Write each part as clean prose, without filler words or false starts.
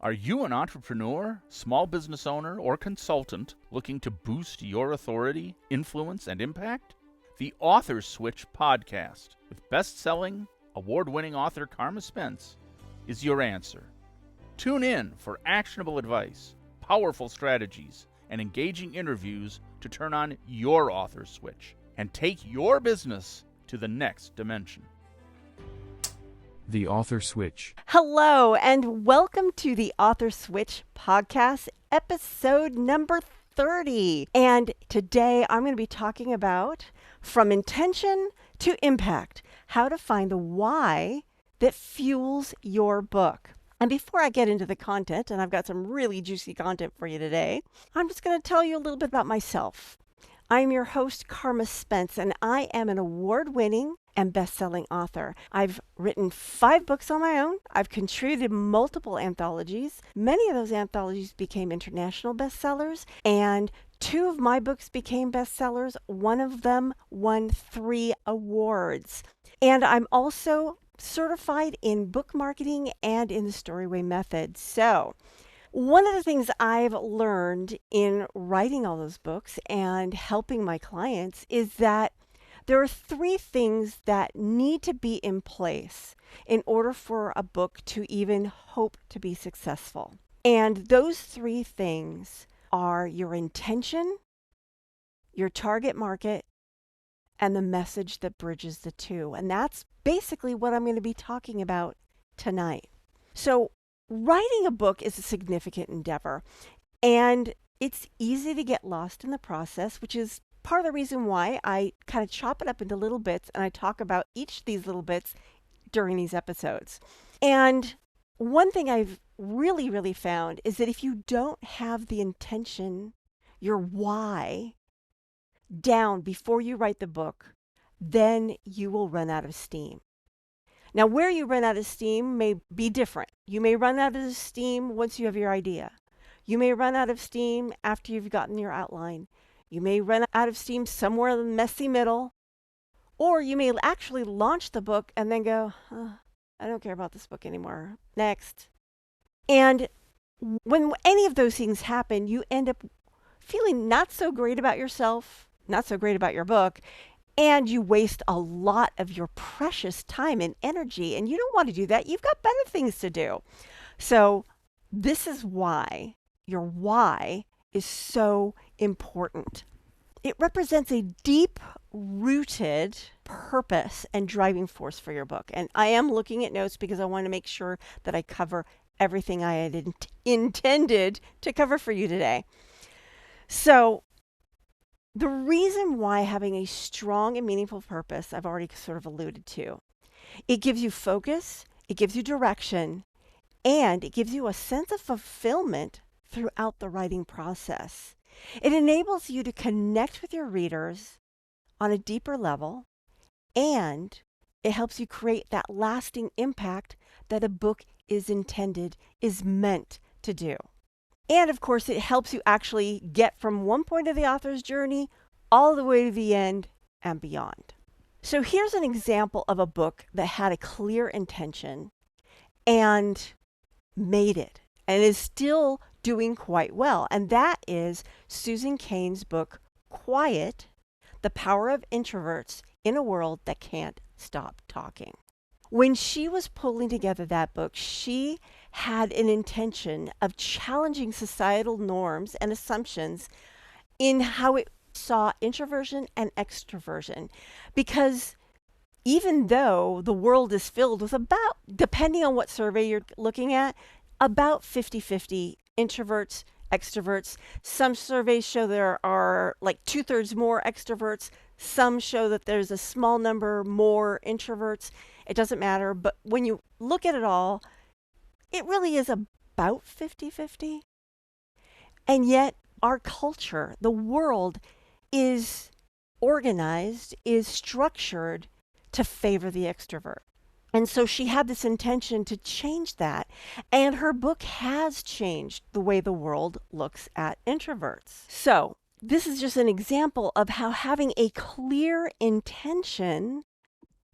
Are you an entrepreneur, small business owner, or consultant looking to boost your authority, influence, and impact? The Author Switch podcast with best-selling, award-winning author Carma Spence is your answer. Tune in for actionable advice, powerful strategies, and engaging interviews to turn on your author switch and take your business to the next dimension. The Author Switch. Hello, and welcome to the Author Switch podcast, episode number 30. And today I'm going to be talking about from intention to impact, how to find the why that fuels your book. And before I get into the content, and I've got some really juicy content for you today, I'm just going to tell you a little bit about myself. I'm your host, Carma Spence, and I am an award-winning and best-selling author. I've written 5 books on my own. I've contributed multiple anthologies. Many of those anthologies became international bestsellers, and 2 of my books became bestsellers. One of them won 3 awards. And I'm also certified in book marketing and in the Storyway method. So, one of the things I've learned in writing all those books and helping my clients is that there are 3 things that need to be in place in order for a book to even hope to be successful. And those 3 things are your intention, your target market, and the message that bridges the 2. And that's basically what I'm going to be talking about tonight. So, writing a book is a significant endeavor, and it's easy to get lost in the process, which is part of the reason why I kind of chop it up into little bits and I talk about each of these little bits during these episodes. And one thing I've really found is that if you don't have the intention, your why, down before you write the book, then you will run out of steam. Now, where you run out of steam may be different. You may run out of steam once you have your idea. You may run out of steam after you've gotten your outline. You may run out of steam somewhere in the messy middle. Or you may actually launch the book and then go, I don't care about this book anymore. Next. And when any of those things happen, you end up feeling not so great about yourself, not so great about your book, and you waste a lot of your precious time and energy, and you don't want to do that. You've got better things to do. So this is why your why is so important. It represents a deep-rooted purpose and driving force for your book. And I am looking at notes because I want to make sure that I cover everything I had intended to cover for you today. So the reason why having a strong and meaningful purpose, I've already sort of alluded to. It gives you focus, it gives you direction, and it gives you a sense of fulfillment throughout the writing process. It enables you to connect with your readers on a deeper level, and it helps you create that lasting impact that a book is meant to do. And of course, it helps you actually get from one point of the author's journey all the way to the end and beyond. So here's an example of a book that had a clear intention and made it and is still doing quite well. And that is Susan Cain's book, Quiet: The Power of Introverts in a World That Can't Stop Talking. When she was pulling together that book, she had an intention of challenging societal norms and assumptions in how it saw introversion and extroversion. Because even though the world is filled with about, depending on what survey you're looking at, about 50-50 introverts, extroverts. Some surveys show there are like 2/3 more extroverts. Some show that there's a small number more introverts. It doesn't matter. But when you look at it all, it really is about 50-50. And yet our culture, the world, is organized, is structured to favor the extrovert. And so she had this intention to change that. And her book has changed the way the world looks at introverts. So this is just an example of how having a clear intention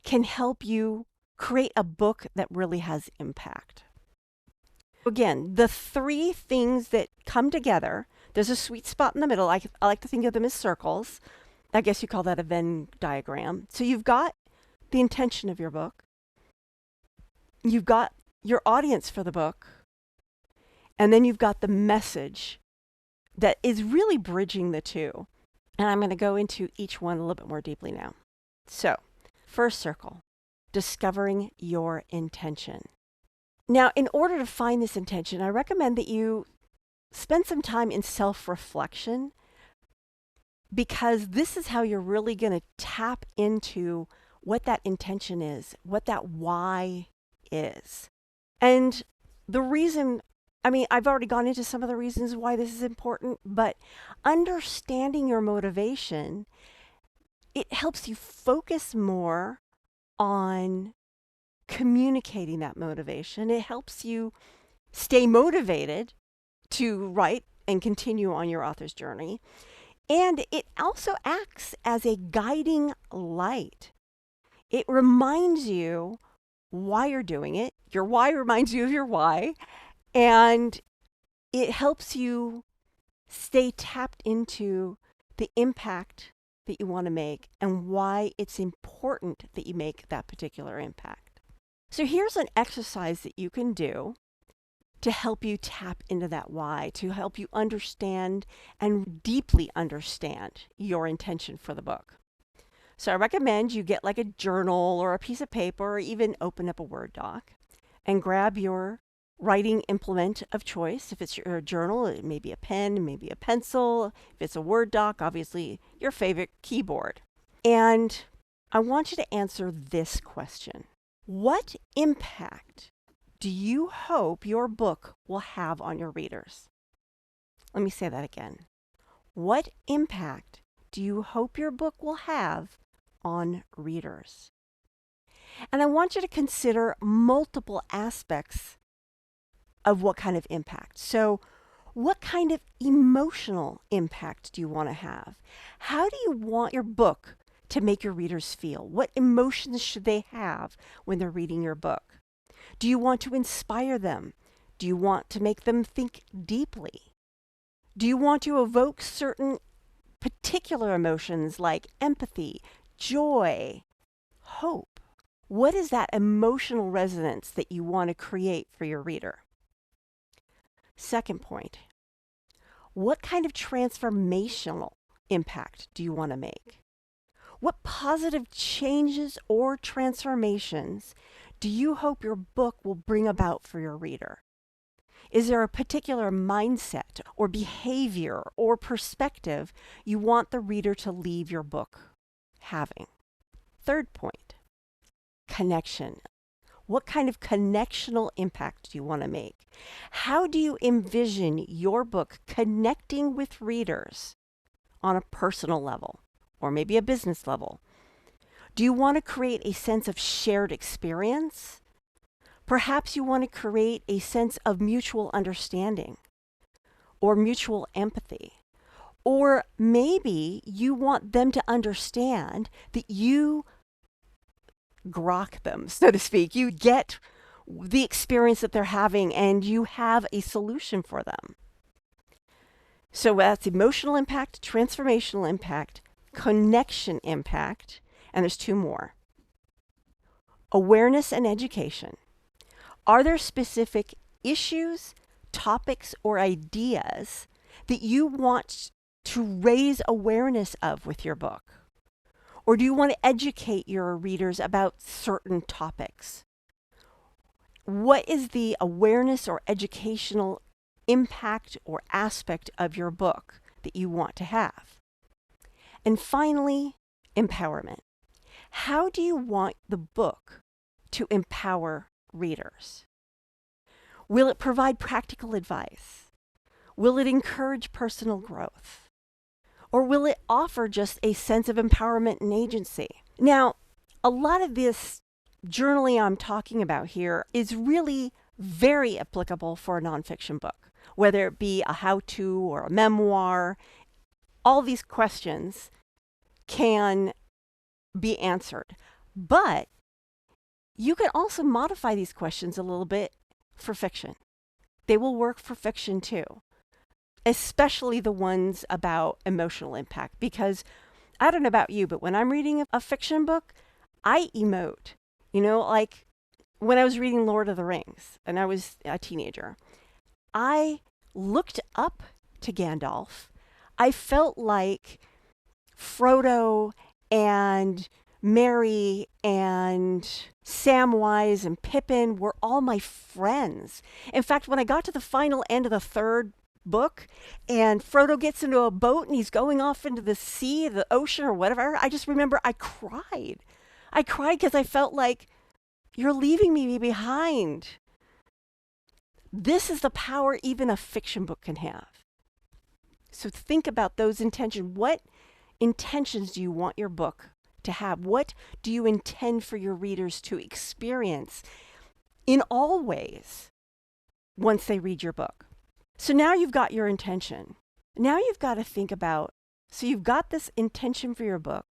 can help you create a book that really has impact. Again, the three things that come together, there's a sweet spot in the middle. I like to think of them as circles. I guess you call that a Venn diagram. So you've got the intention of your book, you've got your audience for the book, and then you've got the message that is really bridging the two. And I'm going to go into each one a little bit more deeply now. So, first circle, discovering your intention. Now, in order to find this intention, I recommend that you spend some time in self-reflection, because this is how you're really going to tap into what that intention is, what that why is. And the reason, I've already gone into some of the reasons why this is important, but understanding your motivation, it helps you focus more on communicating that motivation. It helps you stay motivated to write and continue on your author's journey. And it also acts as a guiding light. It reminds you why you're doing it. Your why reminds you of your why. And it helps you stay tapped into the impact that you want to make and why it's important that you make that particular impact. So here's an exercise that you can do to help you tap into that why, to help you understand and deeply understand your intention for the book. So I recommend you get like a journal or a piece of paper, or even open up a Word doc and grab your writing implement of choice. If it's your journal, it may be a pen, maybe a pencil. If it's a Word doc, obviously your favorite keyboard. And I want you to answer this question. What impact do you hope your book will have on your readers? Let me say that again. What impact do you hope your book will have on readers? And I want you to consider multiple aspects of what kind of impact. So, what kind of emotional impact do you want to have? How do you want your book to make your readers feel? What emotions should they have when they're reading your book? Do you want to inspire them? Do you want to make them think deeply? Do you want to evoke certain particular emotions like empathy, joy, hope? What is that emotional resonance that you want to create for your reader? Second point, what kind of transformational impact do you want to make? What positive changes or transformations do you hope your book will bring about for your reader? Is there a particular mindset or behavior or perspective you want the reader to leave your book having? Third point, connection. What kind of connectional impact do you want to make? How do you envision your book connecting with readers on a personal level or maybe a business level? Do you want to create a sense of shared experience? Perhaps you want to create a sense of mutual understanding or mutual empathy. Or maybe you want them to understand that you grok them, so to speak. You get the experience that they're having and you have a solution for them. So that's emotional impact, transformational impact, connection impact, and there's two more. Awareness and education. Are there specific issues, topics, or ideas that you want to raise awareness of with your book? Or do you want to educate your readers about certain topics? What is the awareness or educational impact or aspect of your book that you want to have? And finally, empowerment. How do you want the book to empower readers? Will it provide practical advice? Will it encourage personal growth? Or will it offer just a sense of empowerment and agency? Now, a lot of this journaling I'm talking about here is really very applicable for a nonfiction book, whether it be a how-to or a memoir. All these questions can be answered. But you can also modify these questions a little bit for fiction. They will work for fiction too, especially the ones about emotional impact. Because I don't know about you, but when I'm reading a fiction book, I emote. Like when I was reading Lord of the Rings and I was a teenager, I looked up to Gandalf. I felt like Frodo and Merry and Samwise and Pippin were all my friends. In fact, when I got to the final end of the third book and Frodo gets into a boat and he's going off into the sea, the ocean or whatever, I just remember I cried. I cried because I felt like, you're leaving me behind. This is the power even a fiction book can have. So think about those intentions. What intentions do you want your book to have? What do you intend for your readers to experience in all ways once they read your book? So now you've got your intention. Now you've got to think about, so you've got this intention for your book.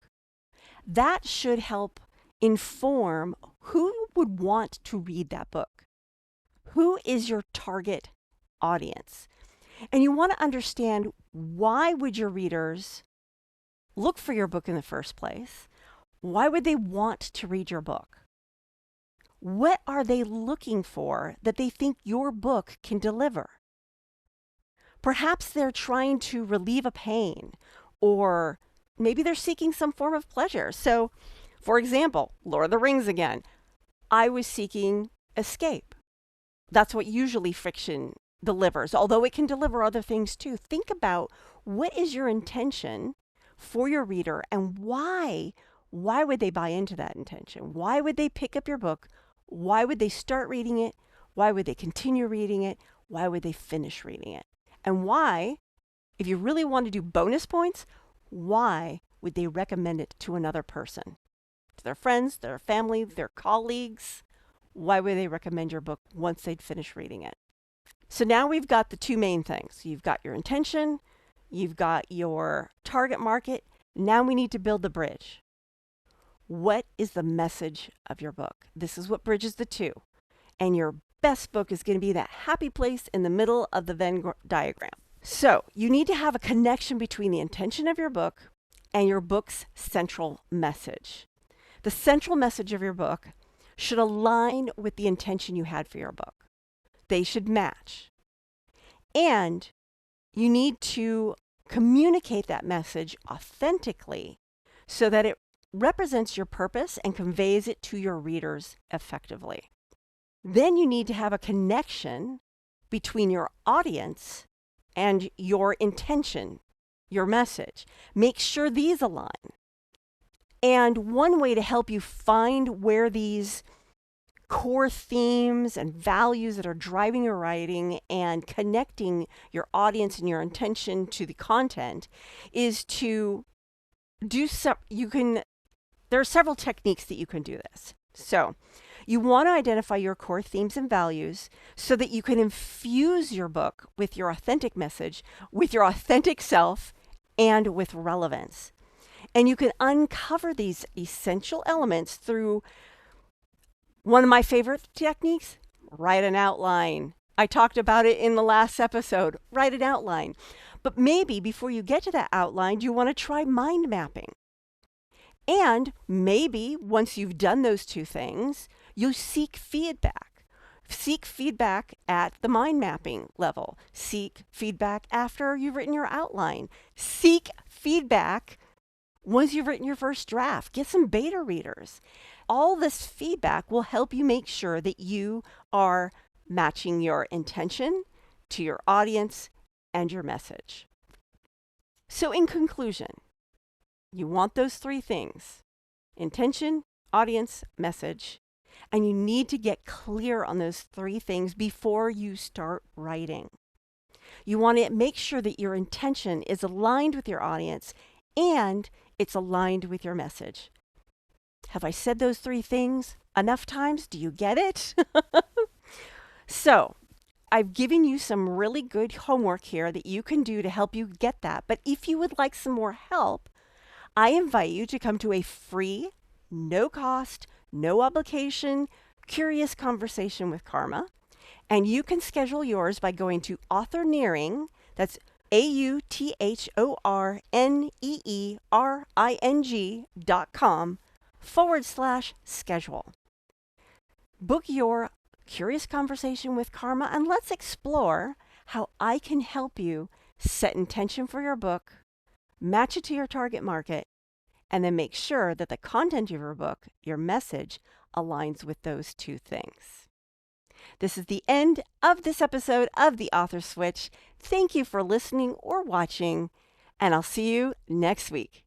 That should help inform who would want to read that book. Who is your target audience? And you want to understand, why would your readers look for your book in the first place? Why would they want to read your book? What are they looking for that they think your book can deliver? Perhaps they're trying to relieve a pain, or maybe they're seeking some form of pleasure. So, for example, Lord of the Rings again. I was seeking escape. That's what usually fiction delivers, although it can deliver other things too. Think about, what is your intention for your reader, and why would they buy into that intention? Why would they pick up your book? Why would they start reading it? Why would they continue reading it? Why would they finish reading it? And why, if you really want to do bonus points, why would they recommend it to another person? To their friends, their family, their colleagues? Why would they recommend your book once they'd finished reading it? So now we've got the two main things. You've got your intention, you've got your target market. Now we need to build the bridge. What is the message of your book? This is what bridges the two. And your best book is going to be that happy place in the middle of the Venn diagram. So you need to have a connection between the intention of your book and your book's central message. The central message of your book should align with the intention you had for your book. They should match. And you need to communicate that message authentically so that it represents your purpose and conveys it to your readers effectively. Then you need to have a connection between your audience and your intention, your message. Make sure these align. And one way to help you find where these core themes and values that are driving your writing and connecting your audience and your intention to the content is to do there are several techniques that you can do this. So you want to identify your core themes and values so that you can infuse your book with your authentic message, with your authentic self, and with relevance. And you can uncover these essential elements through one of my favorite techniques, write an outline. I talked about it in the last episode, write an outline. But maybe before you get to that outline, you want to try mind mapping. And maybe once you've done those two things, you'll seek feedback. Seek feedback at the mind mapping level. Seek feedback after you've written your outline. Seek feedback once you've written your first draft. Get some beta readers. All this feedback will help you make sure that you are matching your intention to your audience and your message. So in conclusion, you want those three things: intention, audience, message. And you need to get clear on those three things before you start writing. You want to make sure that your intention is aligned with your audience and it's aligned with your message. Have I said those three things enough times? Do you get it? So, I've given you some really good homework here that you can do to help you get that. But if you would like some more help, I invite you to come to a free, no cost, no obligation, curious conversation with Carma. And you can schedule yours by going to authorneering, that's authorneering.com/schedule. Book your curious conversation with Karma and let's explore how I can help you set intention for your book, match it to your target market, and then make sure that the content of your book, your message, aligns with those two things. This is the end of this episode of The Author Switch. Thank you for listening or watching, and I'll see you next week.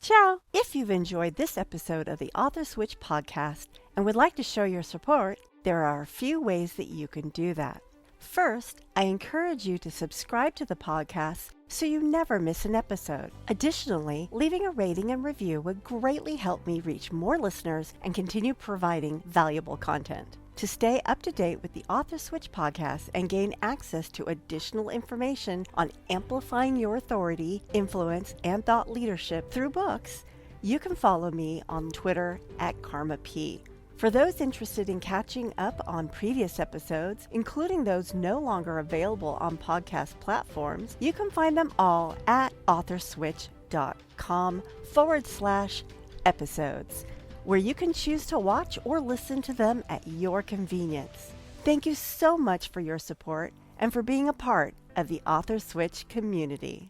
Ciao! If you've enjoyed this episode of the Author Switch podcast and would like to show your support, there are a few ways that you can do that. First, I encourage you to subscribe to the podcast so you never miss an episode. Additionally, leaving a rating and review would greatly help me reach more listeners and continue providing valuable content. To stay up to date with the Author Switch podcast and gain access to additional information on amplifying your authority, influence, and thought leadership through books, you can follow me on Twitter at KarmaP. For those interested in catching up on previous episodes, including those no longer available on podcast platforms, you can find them all at authorswitch.com/episodes, where you can choose to watch or listen to them at your convenience. Thank you so much for your support and for being a part of the Author Switch community.